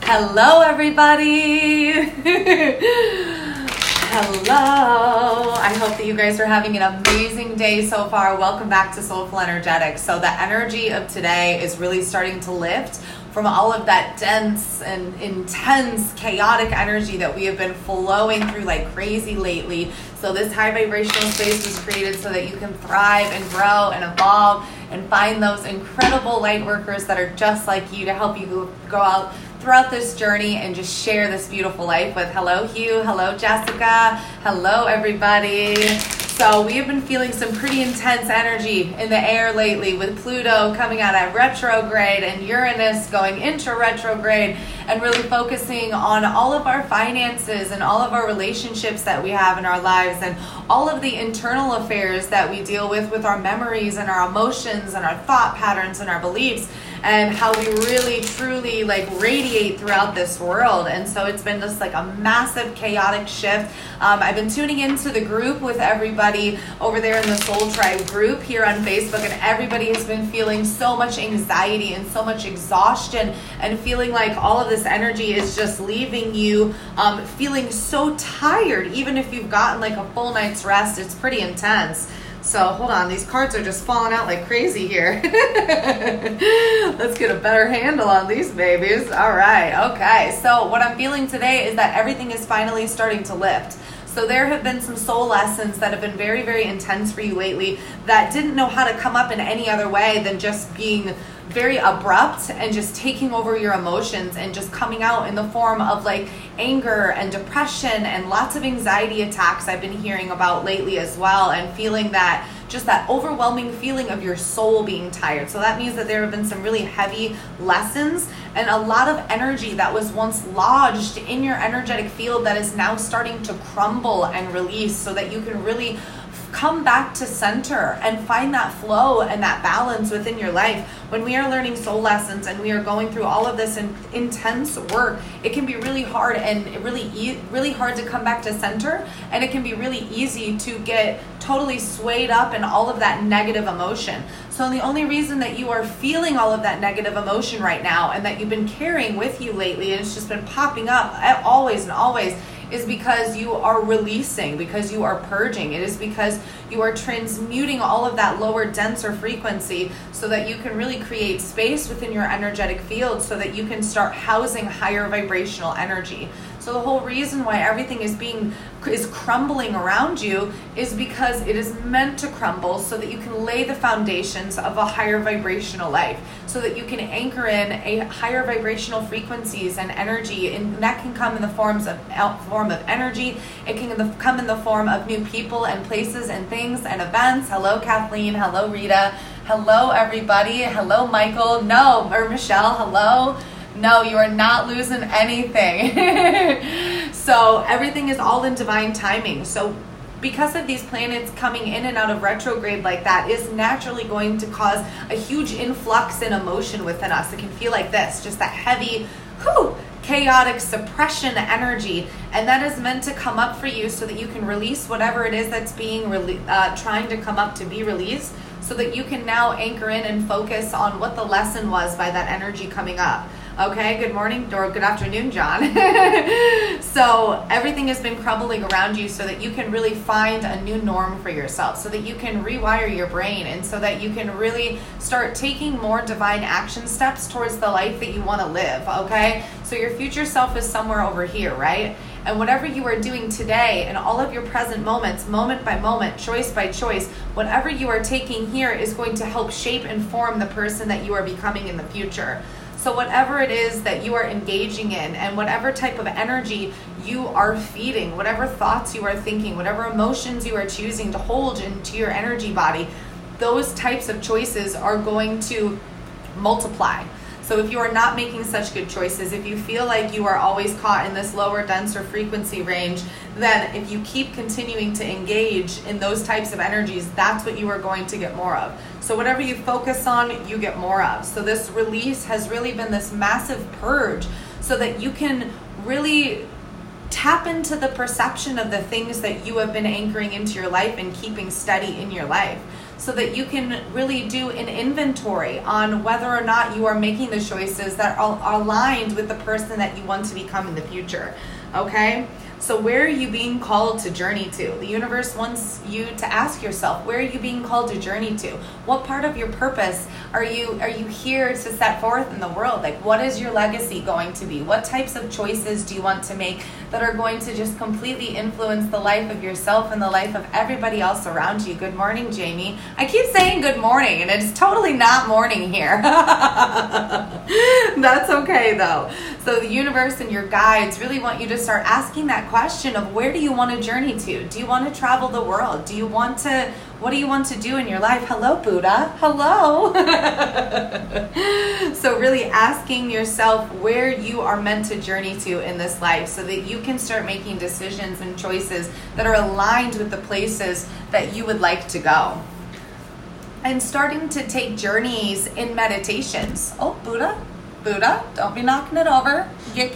Hello, everybody. Hello. I hope that you guys are having an amazing day so far. Welcome back to Soulful Energetics. So the energy of today is really starting to lift from all of that dense and intense chaotic energy that we have been flowing through like crazy lately. So this high vibrational space was created so that you can thrive and grow and evolve and find those incredible light workers that are just like you to help you go out throughout this journey and just share this beautiful life with. Hello, Hugh. Hello, Jessica. Hello, everybody. So we have been feeling some pretty intense energy in the air lately with Pluto coming out at retrograde and Uranus going into retrograde and really focusing on all of our finances and all of our relationships that we have in our lives and all of the internal affairs that we deal with our memories and our emotions and our thought patterns and our beliefs, and how we really truly like radiate throughout this world. And so it's been just like a massive chaotic shift. I've been tuning into the group with everybody over there in the Soul Tribe group here on Facebook, and everybody has been feeling so much anxiety and so much exhaustion and feeling like all of this energy is just leaving you feeling so tired. Even if you've gotten like a full night's rest, it's pretty intense. So hold on, these cards are just falling out like crazy here. Let's get a better handle on these babies. All right, okay. So what I'm feeling today is that everything is finally starting to lift. So there have been some soul lessons that have been very, very intense for you lately that didn't know how to come up in any other way than just being very abrupt and just taking over your emotions and just coming out in the form of like anger and depression and lots of anxiety attacks I've been hearing about lately as well, and feeling that just that overwhelming feeling of your soul being tired. So that means that there have been some really heavy lessons and a lot of energy that was once lodged in your energetic field that is now starting to crumble and release, so that you can really come back to center and find that flow and that balance within your life. When we are learning soul lessons and we are going through all of this intense work, it can be really hard and really hard to come back to center, and it can be really easy to get totally swayed up in all of that negative emotion. So the only reason that you are feeling all of that negative emotion right now and that you've been carrying with you lately, and it's just been popping up always and always, is because you are releasing, because you are purging. It is because you are transmuting all of that lower, denser frequency so that you can really create space within your energetic field so that you can start housing higher vibrational energy. So the whole reason why everything is crumbling around you is because it is meant to crumble so that you can lay the foundations of a higher vibrational life, so that you can anchor in a higher vibrational frequencies and energy, and that can come in the form of energy. It can come in the form of new people and places and things and events. Hello, Kathleen. Hello, Rita. Hello, everybody. Hello, Michael. No, or Michelle. Hello. No, you are not losing anything. So everything is all in divine timing. So because of these planets coming in and out of retrograde like that is naturally going to cause a huge influx in emotion within us. It can feel like this, just that heavy, chaotic suppression energy, and that is meant to come up for you so that you can release whatever it is that's being trying to come up to be released, so that you can now anchor in and focus on what the lesson was by that energy coming up. Okay, good morning or good afternoon, John. So everything has been crumbling around you so that you can really find a new norm for yourself, so that you can rewire your brain, and so that you can really start taking more divine action steps towards the life that you want to live, okay? So your future self is somewhere over here, right? And whatever you are doing today and all of your present moments, moment by moment, choice by choice, whatever you are taking here is going to help shape and form the person that you are becoming in the future. So whatever it is that you are engaging in, and whatever type of energy you are feeding, whatever thoughts you are thinking, whatever emotions you are choosing to hold into your energy body, those types of choices are going to multiply. So if you are not making such good choices, if you feel like you are always caught in this lower, denser frequency range, then if you keep continuing to engage in those types of energies, that's what you are going to get more of. So whatever you focus on, you get more of. So this release has really been this massive purge so that you can really tap into the perception of the things that you have been anchoring into your life and keeping steady in your life. so that you can really do an inventory on whether or not you are making the choices that are aligned with the person that you want to become in the future. Okay? So where are you being called to journey to? The universe wants you to ask yourself, where are you being called to journey to? What part of your purpose are you here to set forth in the world? Like, what is your legacy going to be? What types of choices do you want to make that are going to just completely influence the life of yourself and the life of everybody else around you? Good morning, Jamie. I keep saying good morning, and it's totally not morning here. That's okay, though. So the universe and your guides really want you to start asking that question of, where do you want to journey to? Do you want to travel the world? What do you want to do in your life? Hello, Buddha. Hello. So really asking yourself where you are meant to journey to in this life, so that you can start making decisions and choices that are aligned with the places that you would like to go. And starting to take journeys in meditations. Oh, Buddha, don't be knocking it over. Get.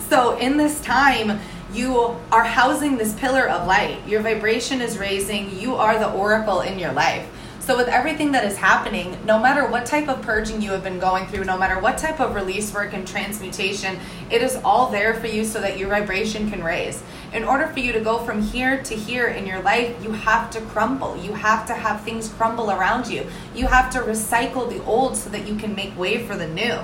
So in this time, you are housing this pillar of light. Your vibration is raising. You are the oracle in your life. So with everything that is happening, no matter what type of purging you have been going through, no matter what type of release work and transmutation, it is all there for you so that your vibration can raise. In order for you to go from here to here in your life, you have to crumble. You have to have things crumble around you. You have to recycle the old so that you can make way for the new.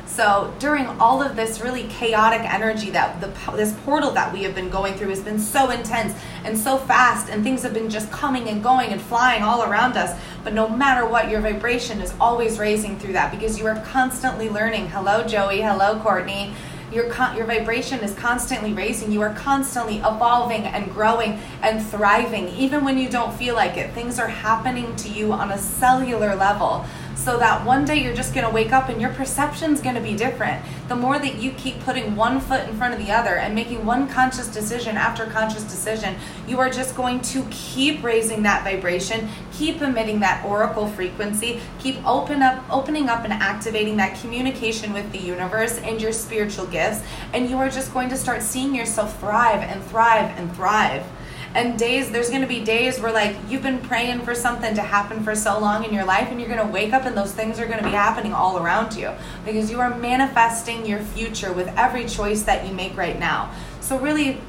So during all of this really chaotic energy, that this portal that we have been going through has been so intense and so fast, and things have been just coming and going and flying all around us. But no matter what, your vibration is always raising through that, because you are constantly learning. Hello, Joey. Hello, Courtney. Your vibration is constantly raising. You are constantly evolving and growing and thriving. Even when you don't feel like it, things are happening to you on a cellular level. So that one day you're just going to wake up and your perception's going to be different. The more that you keep putting one foot in front of the other and making one conscious decision after conscious decision, you are just going to keep raising that vibration, keep emitting that oracle frequency, keep opening up and activating that communication with the universe and your spiritual gifts, and you are just going to start seeing yourself thrive and thrive and thrive. And there's going to be days where, like, you've been praying for something to happen for so long in your life, and you're going to wake up and those things are going to be happening all around you, because you are manifesting your future with every choice that you make right now. So really,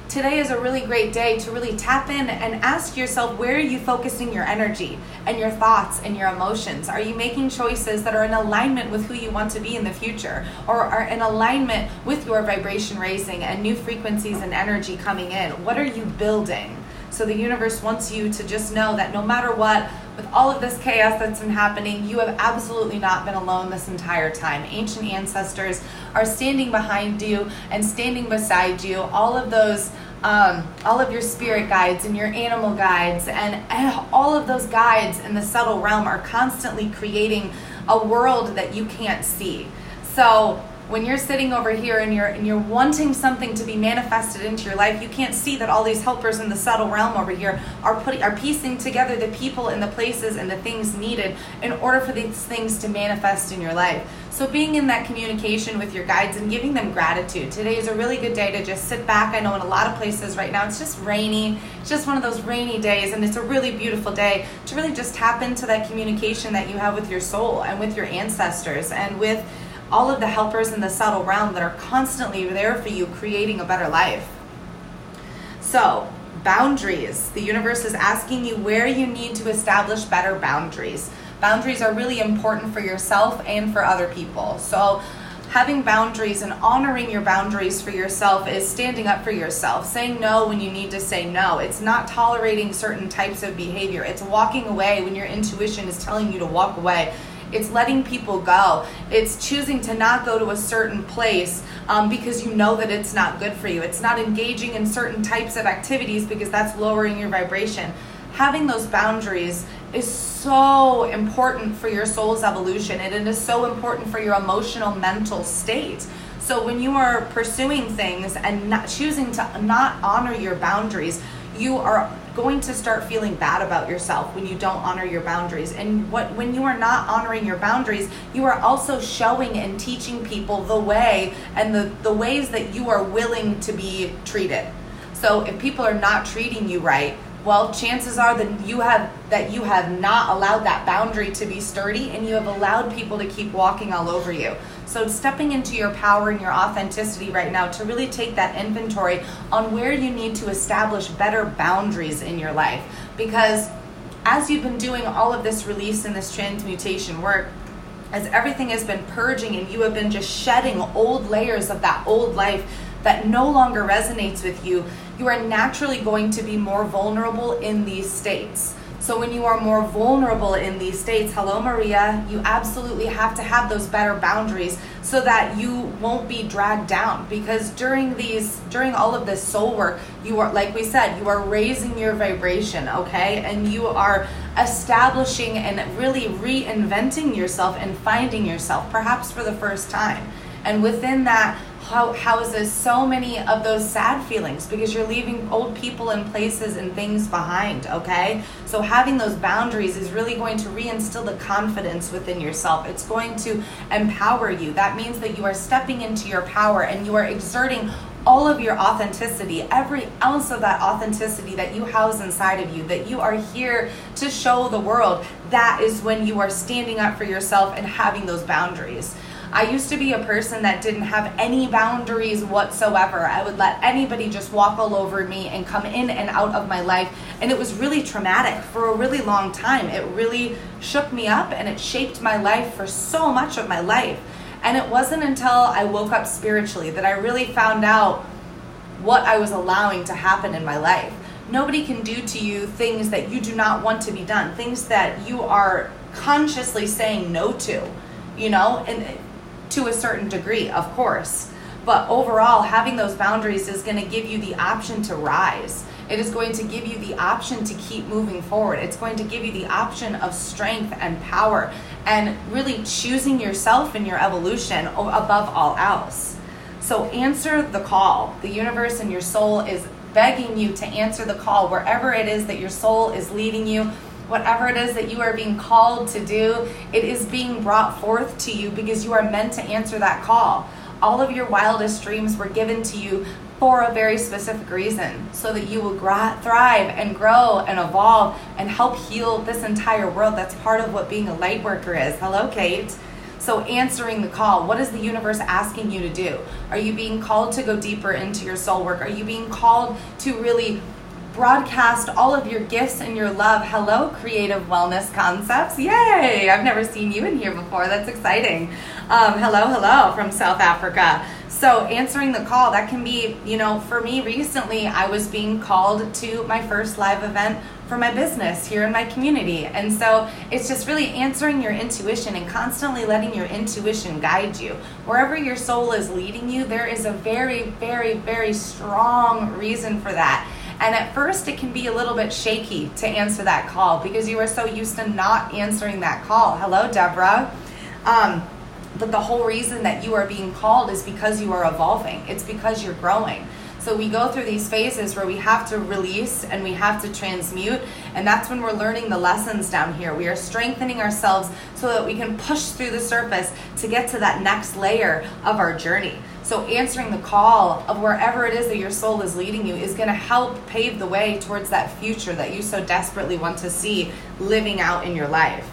today is a really great day to really tap in and ask yourself, where are you focusing your energy and your thoughts and your emotions? Are you making choices that are in alignment with who you want to be in the future, or are in alignment with your vibration raising and new frequencies and energy coming in? What are you building? So the universe wants you to just know that no matter what, with all of this chaos that's been happening, you have absolutely not been alone this entire time. Ancient ancestors are standing behind you and standing beside you. All of your spirit guides and your animal guides and all of those guides in the subtle realm are constantly creating a world that you can't see. So when you're sitting over here and you're wanting something to be manifested into your life, you can't see that all these helpers in the subtle realm over here are piecing together the people and the places and the things needed in order for these things to manifest in your life. So being in that communication with your guides and giving them gratitude. Today is a really good day to just sit back. I know in a lot of places right now it's just rainy. It's just one of those rainy days, and it's a really beautiful day to really just tap into that communication that you have with your soul and with your ancestors and with all of the helpers in the subtle realm that are constantly there for you, creating a better life. So, boundaries. The universe is asking you where you need to establish better boundaries. Boundaries are really important for yourself and for other people. So, having boundaries and honoring your boundaries for yourself is standing up for yourself, saying no when you need to say no. It's not tolerating certain types of behavior. It's walking away when your intuition is telling you to walk away. It's letting people go. It's choosing to not go to a certain place because you know that it's not good for you. It's not engaging in certain types of activities because that's lowering your vibration. Having those boundaries is so important for your soul's evolution, and it is so important for your emotional, mental state. So when you are pursuing things and not choosing to not honor your boundaries, you are going to start feeling bad about yourself when you don't honor your boundaries. And when you are not honoring your boundaries, you are also showing and teaching people the way and the ways that you are willing to be treated. So if people are not treating you right, well, chances are that you have not allowed that boundary to be sturdy, and you have allowed people to keep walking all over you. So stepping into your power and your authenticity right now to really take that inventory on where you need to establish better boundaries in your life. Because as you've been doing all of this release and this transmutation work, as everything has been purging and you have been just shedding old layers of that old life that no longer resonates with you, you are naturally going to be more vulnerable in these states. So when you are more vulnerable in these states, hello Maria, you absolutely have to have those better boundaries so that you won't be dragged down. Because during all of this soul work, you are, like we said, you are raising your vibration, okay? And you are establishing and really reinventing yourself and finding yourself, perhaps for the first time. And within that houses so many of those sad feelings, because you're leaving old people and places and things behind, okay? So having those boundaries is really going to reinstill the confidence within yourself. It's going to empower you. That means that you are stepping into your power and you are exerting all of your authenticity, every ounce of that authenticity that you house inside of you, that you are here to show the world. That is when you are standing up for yourself and having those boundaries. I used to be a person that didn't have any boundaries whatsoever. I would let anybody just walk all over me and come in and out of my life. And it was really traumatic for a really long time. It really shook me up and it shaped my life for so much of my life. And it wasn't until I woke up spiritually that I really found out what I was allowing to happen in my life. Nobody can do to you things that you do not want to be done, things that you are consciously saying no to, you know, and to a certain degree, of course. But overall, having those boundaries is going to give you the option to rise. It is going to give you the option to keep moving forward. It's going to give you the option of strength and power and really choosing yourself in your evolution above all else. So answer the call. The universe and your soul is begging you to answer the call wherever it is that your soul is leading you. Whatever it is that you are being called to do, it is being brought forth to you because you are meant to answer that call. All of your wildest dreams were given to you for a very specific reason, so that you will thrive and grow and evolve and help heal this entire world. That's part of what being a light worker is. Hello, Kate. So answering the call, what is the universe asking you to do? Are you being called to go deeper into your soul work? Are you being called to really broadcast all of your gifts and your love? Hello, Creative Wellness Concepts. Yay! I've never seen you in here before. That's exciting. Hello from South Africa. So answering the call, that can be, you know, for me recently, I was being called to my first live event for my business here in my community. And so it's just really answering your intuition and constantly letting your intuition guide you. Wherever your soul is leading you, there is a very, very, very strong reason for that. And at first it can be a little bit shaky to answer that call because you are so used to not answering that call. Hello, Deborah. But the whole reason that you are being called is because you are evolving. It's because you're growing. So we go through these phases where we have to release and we have to transmute, and that's when we're learning the lessons down here. We are strengthening ourselves so that we can push through the surface to get to that next layer of our journey. So answering the call of wherever it is that your soul is leading you is going to help pave the way towards that future that you so desperately want to see living out in your life.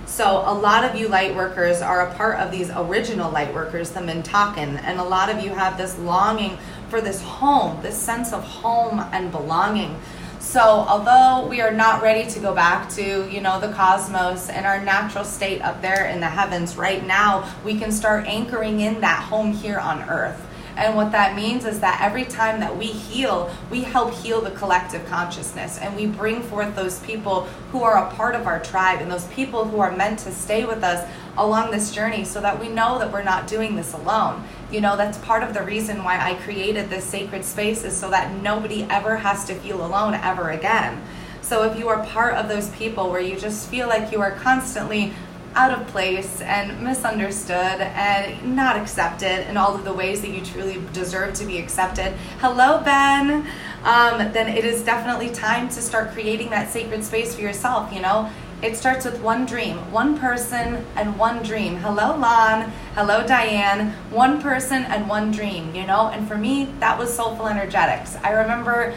So a lot of you light workers are a part of these original light workers, the Mintakan, and a lot of you have this longing for this home, this sense of home and belonging. So although we are not ready to go back to, you know, the cosmos and our natural state up there in the heavens right now, we can start anchoring in that home here on earth. And what that means is that every time that we heal, we help heal the collective consciousness, and we bring forth those people who are a part of our tribe and those people who are meant to stay with us along this journey so that we know that we're not doing this alone. You know, that's part of the reason why I created this sacred space, is so that nobody ever has to feel alone ever again. So if you are part of those people where you just feel like you are constantly out of place and misunderstood and not accepted in all of the ways that you truly deserve to be accepted, hello Ben, then it is definitely time to start creating that sacred space for yourself. You know, it starts with one dream, one person and one dream. Hello Lon, hello Diane, one person and one dream, you know. And for me, that was Soulful Energetics. I remember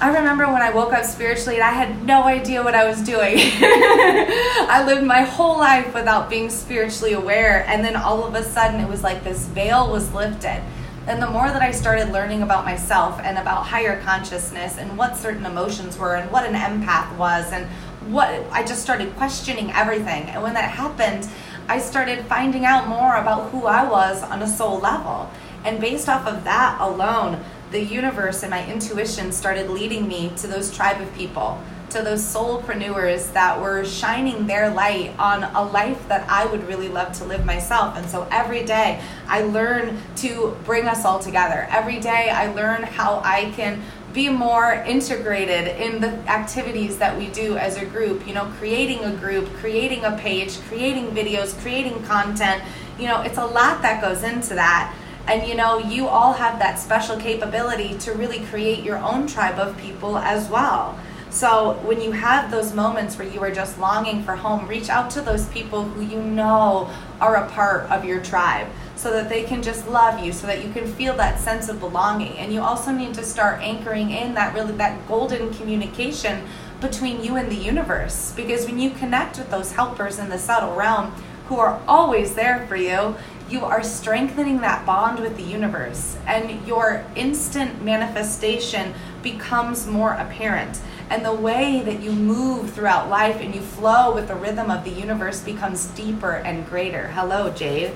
I remember when I woke up spiritually and I had no idea what I was doing. I lived my whole life without being spiritually aware, and then all of a sudden it was like this veil was lifted. And the more that I started learning about myself and about higher consciousness and what certain emotions were and what an empath was and what, I just started questioning everything. And when that happened, I started finding out more about who I was on a soul level. And based off of that alone, the universe and my intuition started leading me to those tribe of people, to those soulpreneurs that were shining their light on a life that I would really love to live myself. And so every day I learn to bring us all together. Every day I learn how I can be more integrated in the activities that we do as a group, creating a group, creating a page, creating videos, creating content. It's a lot that goes into that. And you all have that special capability to really create your own tribe of people as well. So when you have those moments where you are just longing for home, reach out to those people who you know are a part of your tribe so that they can just love you, so that you can feel that sense of belonging. And you also need to start anchoring in that golden communication between you and the universe. Because when you connect with those helpers in the subtle realm who are always there for you, you are strengthening that bond with the universe, and your instant manifestation becomes more apparent. And the way that you move throughout life and you flow with the rhythm of the universe becomes deeper and greater. Hello, Jade.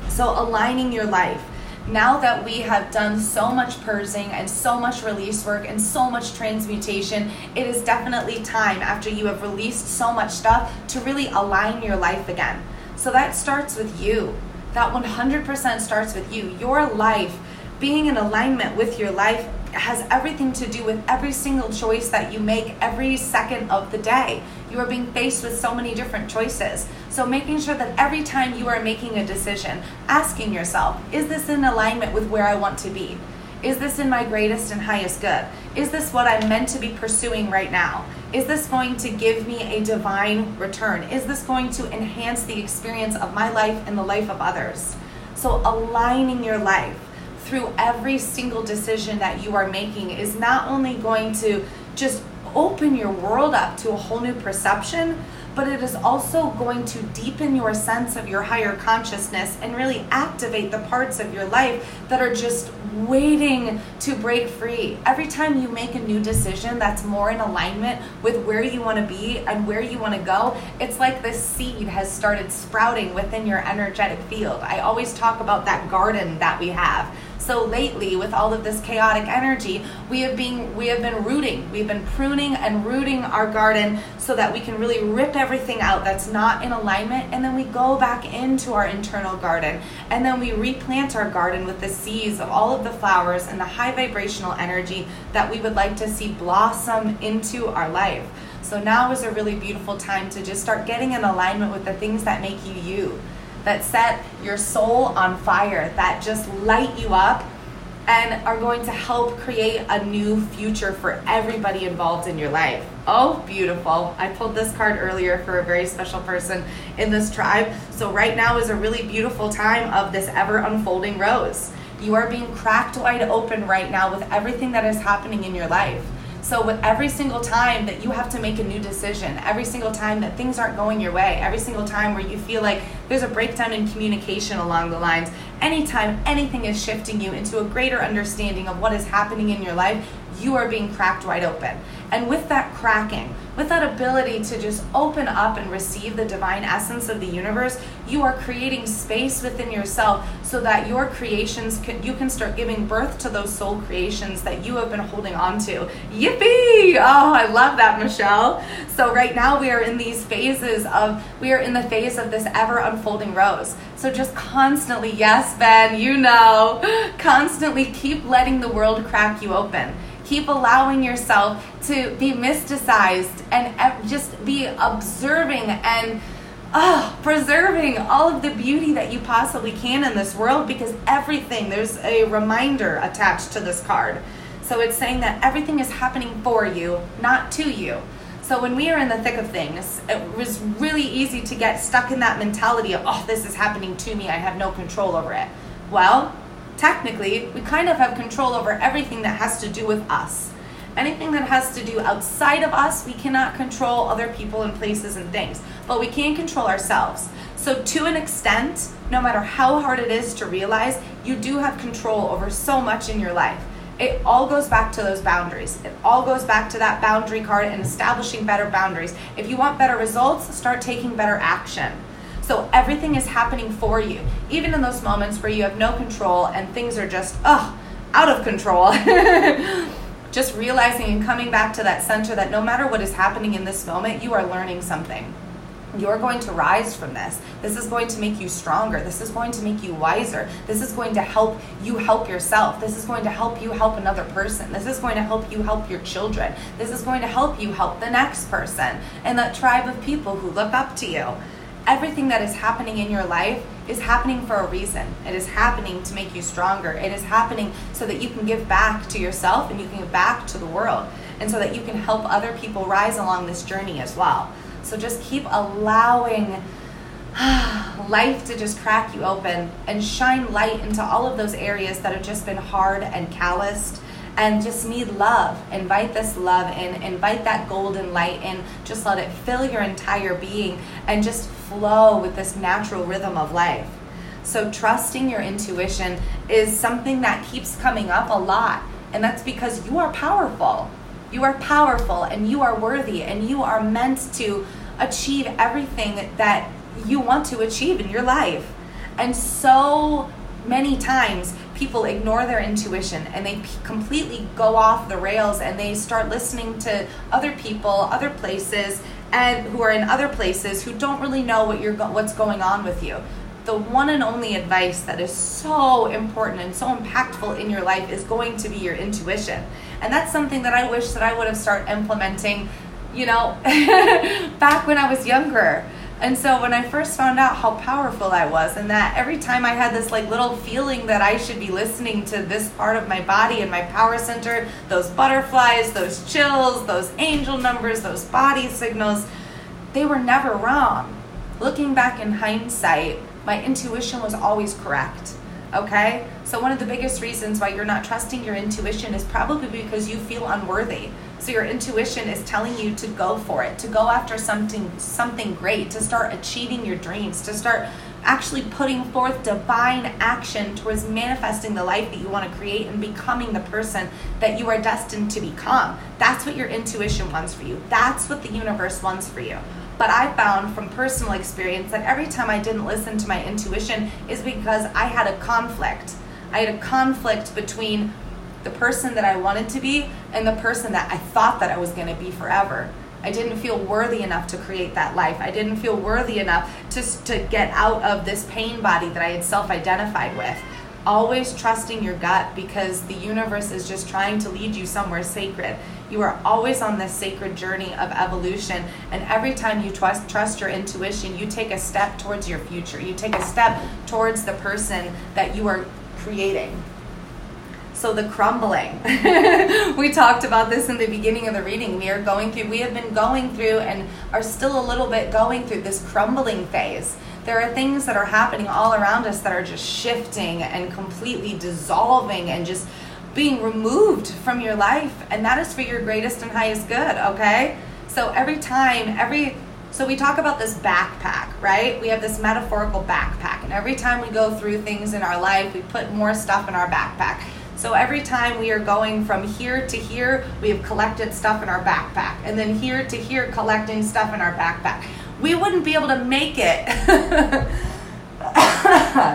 So aligning your life. Now that we have done so much purging and so much release work and so much transmutation, it is definitely time, after you have released so much stuff, to really align your life again. So that starts with you. That 100% starts with you. Your life, being in alignment with your life, has everything to do with every single choice that you make every second of the day. You are being faced with so many different choices. So making sure that every time you are making a decision, asking yourself, is this in alignment with where I want to be? Is this in my greatest and highest good? Is this what I'm meant to be pursuing right now? Is this going to give me a divine return? Is this going to enhance the experience of my life and the life of others? So aligning your life through every single decision that you are making is not only going to just open your world up to a whole new perception, but it is also going to deepen your sense of your higher consciousness and really activate the parts of your life that are just waiting to break free. Every time you make a new decision that's more in alignment with where you want to be and where you want to go, it's like this seed has started sprouting within your energetic field. I always talk about that garden that we have. So lately, with all of this chaotic energy, we have been rooting. We've been pruning and rooting our garden so that we can really rip everything out that's not in alignment, and then we go back into our internal garden, and then we replant our garden with the seeds of all of the flowers and the high vibrational energy that we would like to see blossom into our life. So now is a really beautiful time to just start getting in alignment with the things that make you you, that set your soul on fire, that just light you up and are going to help create a new future for everybody involved in your life. Oh, beautiful. I pulled this card earlier for a very special person in this tribe. So right now is a really beautiful time of this ever unfolding rose. You are being cracked wide open right now with everything that is happening in your life. So with every single time that you have to make a new decision, every single time that things aren't going your way, every single time where you feel like there's a breakdown in communication along the lines, anytime anything is shifting you into a greater understanding of what is happening in your life, you are being cracked wide open. And with that cracking, with that ability to just open up and receive the divine essence of the universe, you are creating space within yourself so that your creations, you can start giving birth to those soul creations that you have been holding on to. Yippee! Oh, I love that, Michelle. So right now we are in the phase of this ever unfolding rose. So just constantly, yes, Ben, constantly keep letting the world crack you open. Keep allowing yourself to be mysticized and just be observing and preserving all of the beauty that you possibly can in this world, because there's a reminder attached to this card. So it's saying that everything is happening for you, not to you. So when we are in the thick of things, it was really easy to get stuck in that mentality of, this is happening to me, I have no control over it. Well, technically, we kind of have control over everything that has to do with us. Anything that has to do outside of us, we cannot control other people and places and things, but we can control ourselves. So to an extent, no matter how hard it is to realize, you do have control over so much in your life. It all goes back to those boundaries. It all goes back to that boundary card and establishing better boundaries. If you want better results, start taking better action. So everything is happening for you, even in those moments where you have no control and things are just, out of control. Just realizing and coming back to that center that no matter what is happening in this moment, you are learning something. You're going to rise from this. This is going to make you stronger. This is going to make you wiser. This is going to help you help yourself. This is going to help you help another person. This is going to help you help your children. This is going to help you help the next person and that tribe of people who look up to you. Everything that is happening in your life is happening for a reason. It is happening to make you stronger. It is happening so that you can give back to yourself and you can give back to the world, and so that you can help other people rise along this journey as well. So just keep allowing life to just crack you open and shine light into all of those areas that have just been hard and calloused and just need love. Invite this love in, invite that golden light in, just let it fill your entire being and just flow with this natural rhythm of life. So trusting your intuition is something that keeps coming up a lot, and that's because you are powerful. You are powerful and you are worthy and you are meant to achieve everything that you want to achieve in your life. And so many times people ignore their intuition and they completely go off the rails and they start listening to other people, other places, and who are in other places who don't really know what's going on with you. The one and only advice that is so important and so impactful in your life is going to be your intuition. And that's something that I wish that I would have started implementing, back when I was younger. And so when I first found out how powerful I was, and that every time I had this little feeling that I should be listening to this part of my body and my power center, those butterflies, those chills, those angel numbers, those body signals, they were never wrong. Looking back in hindsight, my intuition was always correct. Okay? So one of the biggest reasons why you're not trusting your intuition is probably because you feel unworthy. So your intuition is telling you to go for it, to go after something great, to start achieving your dreams, to start actually putting forth divine action towards manifesting the life that you want to create and becoming the person that you are destined to become. That's what your intuition wants for you. That's what the universe wants for you. But I found from personal experience that every time I didn't listen to my intuition is because I had a conflict. I had a conflict between the person that I wanted to be and the person that I thought that I was going to be forever. I didn't feel worthy enough to create that life. I didn't feel worthy enough to get out of this pain body that I had self-identified with. Always trusting your gut, because the universe is just trying to lead you somewhere sacred. You are always on this sacred journey of evolution, and every time you trust your intuition, you take a step towards your future. You take a step towards the person that you are creating. So the crumbling, we talked about this in the beginning of the reading. We have been going through and are still a little bit going through this crumbling phase. There are things that are happening all around us that are just shifting and completely dissolving and just being removed from your life. And that is for your greatest and highest good, okay? So so we talk about this backpack, right? We have this metaphorical backpack. And every time we go through things in our life, we put more stuff in our backpack. So every time we are going from here to here, we have collected stuff in our backpack. And then here to here, collecting stuff in our backpack. We wouldn't be able to make it.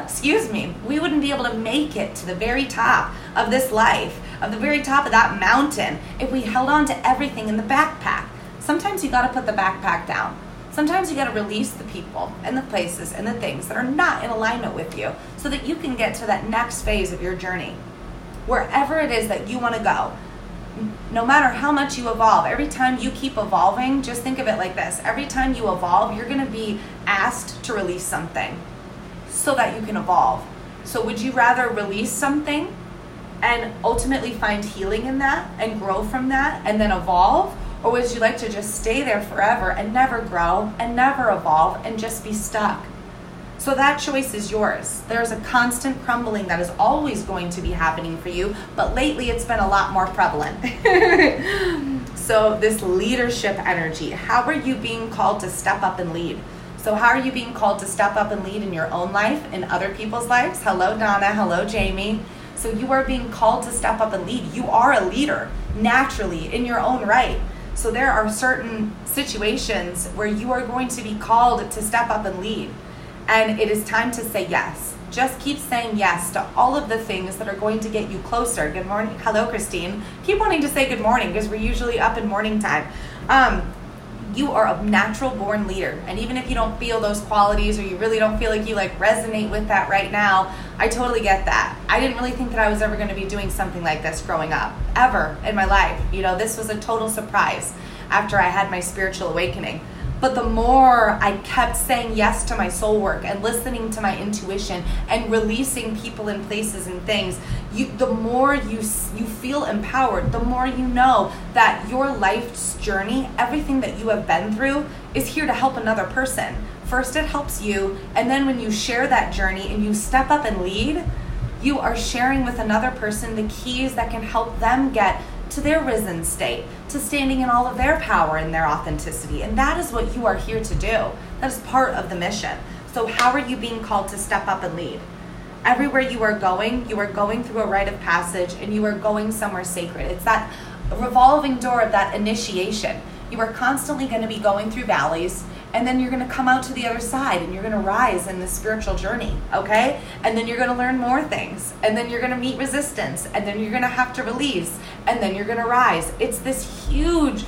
Excuse me. We wouldn't be able to make it to the very top of this life, of the very top of that mountain, if we held on to everything in the backpack. Sometimes you got to put the backpack down. Sometimes you got to release the people and the places and the things that are not in alignment with you, so that you can get to that next phase of your journey. Wherever it is that you want to go, no matter how much you evolve, every time you keep evolving, just think of it like this. Every time you evolve, you're going to be asked to release something so that you can evolve. So would you rather release something and ultimately find healing in that and grow from that and then evolve? Or would you like to just stay there forever and never grow and never evolve and just be stuck? So that choice is yours. There's a constant crumbling that is always going to be happening for you, but lately it's been a lot more prevalent. So this leadership energy, how are you being called to step up and lead? So how are you being called to step up and lead in your own life, in other people's lives? Hello, Donna. Hello, Jamie. So you are being called to step up and lead. You are a leader naturally in your own right. So there are certain situations where you are going to be called to step up and lead. And it is time to say yes. Just keep saying yes to all of the things that are going to get you closer. Good morning. Hello, Christine. Keep wanting to say good morning because we're usually up in morning time. You are a natural born leader. And even if you don't feel those qualities or you really don't feel like you resonate with that right now, I totally get that. I didn't really think that I was ever going to be doing something like this growing up, ever in my life. This was a total surprise after I had my spiritual awakening. But the more I kept saying yes to my soul work and listening to my intuition and releasing people and places and things, the more you feel empowered, the more you know that your life's journey, everything that you have been through, is here to help another person. First, it helps you, and then when you share that journey and you step up and lead, you are sharing with another person the keys that can help them get to their risen state, to standing in all of their power and their authenticity. And that is what you are here to do. That is part of the mission. So how are you being called to step up and lead? Everywhere you are going through a rite of passage and you are going somewhere sacred. It's that revolving door of that initiation. You are constantly going to be going through valleys, and then you're going to come out to the other side and you're going to rise in this spiritual journey, okay? And then you're going to learn more things, and then you're going to meet resistance, and then you're going to have to release, and then you're going to rise. It's this huge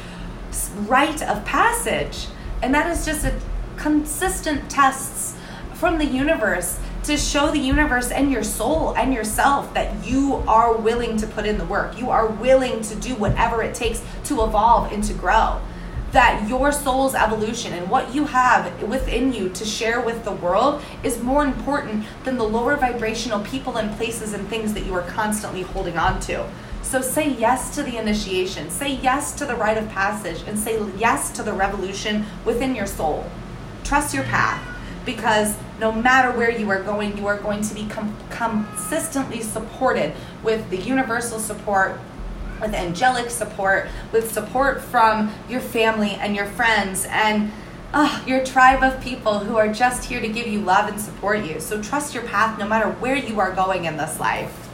rite of passage, and that is just a consistent tests from the universe to show the universe and your soul and yourself that you are willing to put in the work. You are willing to do whatever it takes to evolve and to grow. That your soul's evolution and what you have within you to share with the world is more important than the lower vibrational people and places and things that you are constantly holding on to. So say yes to the initiation, say yes to the rite of passage, and say yes to the revolution within your soul. Trust your path, because no matter where you are going to be consistently supported with the universal support, with angelic support, with support from your family and your friends and your tribe of people who are just here to give you love and support you. So trust your path no matter where you are going in this life.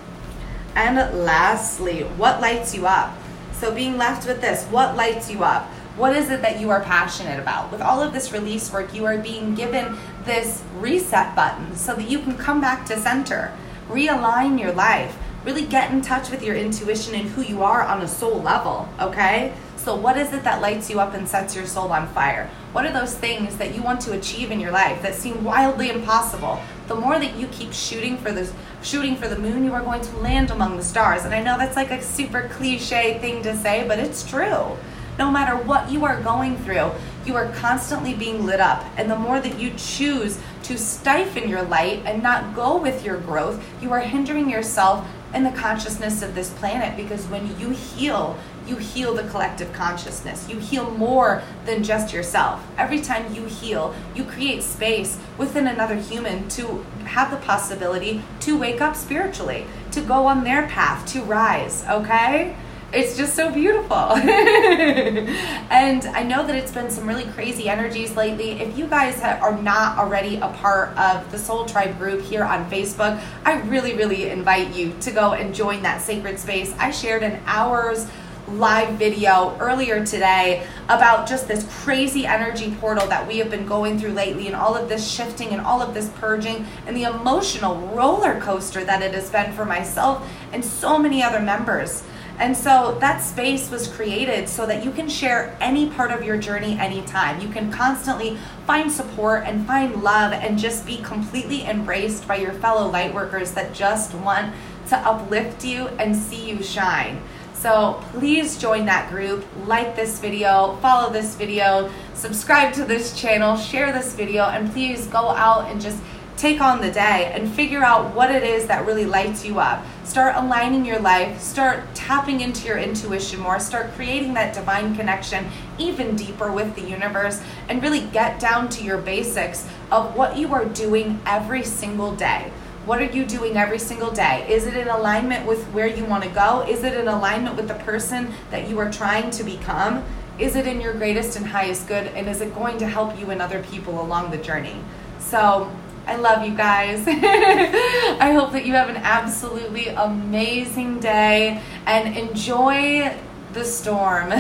And lastly, what lights you up? So being left with this, what lights you up? What is it that you are passionate about? With all of this release work, you are being given this reset button so that you can come back to center, realign your life, really get in touch with your intuition and who you are on a soul level, okay? So what is it that lights you up and sets your soul on fire? What are those things that you want to achieve in your life that seem wildly impossible? The more that you keep shooting for the moon, you are going to land among the stars. And I know that's like a super cliche thing to say, but it's true. No matter what you are going through, you are constantly being lit up. And the more that you choose to stifle your light and not go with your growth, you are hindering yourself and the consciousness of this planet, because when you heal the collective consciousness. You heal more than just yourself. Every time you heal, you create space within another human to have the possibility to wake up spiritually, to go on their path, to rise, okay? It's just so beautiful. And I know that it's been some really crazy energies lately. If you guys are not already a part of the Soul Tribe group here on Facebook, I really, really invite you to go and join that sacred space. I shared an hour's live video earlier today about just this crazy energy portal that we have been going through lately, and all of this shifting and all of this purging and the emotional roller coaster that it has been for myself and so many other members. And so that space was created so that you can share any part of your journey anytime. You can constantly find support and find love and just be completely embraced by your fellow lightworkers that just want to uplift you and see you shine. So please join that group, like this video, follow this video, subscribe to this channel, share this video, and please go out and just take on the day and figure out what it is that really lights you up. Start aligning your life, start tapping into your intuition more, start creating that divine connection even deeper with the universe, and really get down to your basics of what you are doing every single day. What are you doing every single day? Is it in alignment with where you want to go? Is it in alignment with the person that you are trying to become? Is it in your greatest and highest good? And is it going to help you and other people along the journey? So I love you guys. I hope that you have an absolutely amazing day and enjoy the storm.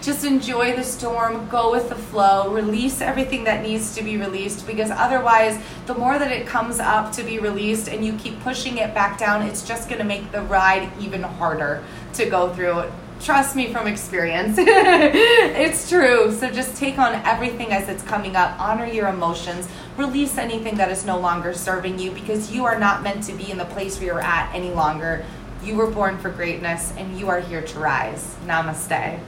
Just enjoy the storm, go with the flow, release everything that needs to be released, because otherwise the more that it comes up to be released and you keep pushing it back down, it's just going to make the ride even harder to go through. Trust me from experience. It's true. So just take on everything as it's coming up, honor your emotions, release anything that is no longer serving you, because you are not meant to be in the place where you're at any longer. You were born for greatness and you are here to rise. Namaste.